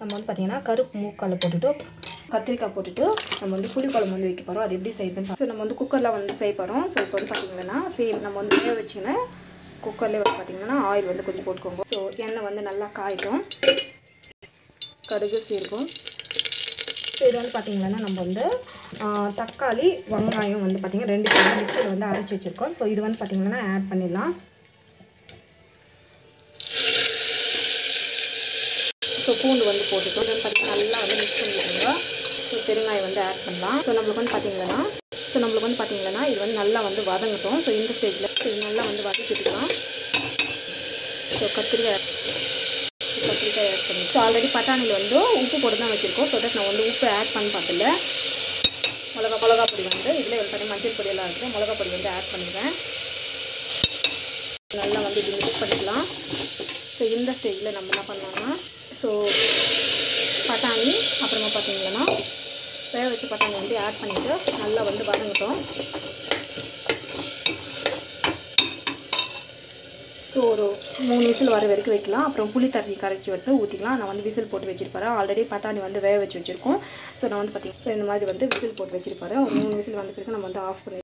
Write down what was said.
நம்ம வந்து பார்த்திங்கன்னா கருப்பு மூக்கால் போட்டுட்டு கத்திரிக்காய் போட்டுட்டு நம்ம வந்து புளிக்குழம்பு வந்து வைக்க போகிறோம். அது எப்படி செய்யுதுன்னு ஸோ நம்ம வந்து குக்கரில் வந்து செய்ய போகிறோம். ஸோ இப்போ வந்து பார்த்திங்கன்னா சேம் நம்ம வந்து வேக வச்சிங்கன்னா குக்கர்லேயே வந்து பார்த்திங்கன்னா ஆயில் வந்து கொஞ்சம் போட்டுக்கோங்க. ஸோ எண்ணெய் வந்து நல்லா காயிட்டும், கடுகு சீரகம். ஸோ இது வந்து பார்த்திங்கன்னா நம்ம வந்து தக்காளி வெங்காயம் வந்து பார்த்திங்கன்னா 2 கிலோ மிக்ஸியில் வந்து அரைச்சி வச்சுருக்கோம். ஸோ இது வந்து பார்த்திங்கன்னா ஆட் பண்ணிடலாம். ஸோ பூண்டு வந்து போட்டுட்டோம். இது வந்து பார்த்திங்கன்னா நல்லா வந்து மிக்ஸ் பண்ணிடுங்க. ஸோ பெருங்காயம் வந்து ஆட் பண்ணலாம். ஸோ நம்மளுக்கு வந்து பார்த்திங்கன்னா இது வந்து நல்லா வந்து வதங்கட்டும். ஸோ இந்த ஸ்டேஜில் இது நல்லா வந்து வதக்கிட்டுக்கலாம். ஸோ கத்திரிக்காய் ஆட் பண்ணி ஸோ ஆல்ரெடி பட்டாணியில் வந்து உப்பு போட்டு தான் வச்சுருக்கோம். ஸோ தட் நான் வந்து உப்பு ஆட் பண்ணி பார்த்துல மிளகா பொடி வந்து இதில் ஒரு தனி மஞ்சள் பொடியெல்லாம் இருக்குது. மிளகா பொடி வந்து ஆட் பண்ணிடுவேன். நல்லா வந்து இது மிக்ஸ் பண்ணிக்கலாம். ஸோ இந்த ஸ்டேஜில் நம்ம என்ன பண்ணலாம்னா ஸோ பட்டாணி அப்புறமா பார்த்திங்கன்னா வேக வச்ச பட்டாணி வந்து ஆட் பண்ணிவிட்டு நல்லா வந்து வதங்கட்டும். ஸோ ஒரு 3 விசில் வர வரைக்கும் வைக்கலாம். அப்புறம் புளி தண்ணி கரைச்சி வந்து ஊற்றிக்கலாம். நான் வந்து விசில் போட்டு வச்சுருப்பேன். ஆல்ரெடி பட்டாணி வந்து வேக வச்சு வச்சுருக்கோம். ஸோ நான் வந்து பார்த்திங்கன்னா ஸோ இந்த மாதிரி வந்து விசில் போட்டு வச்சுருப்பேன். ஒரு 3 விசில் வந்த பிறகு நம்ம வந்து ஆஃப் பண்ணி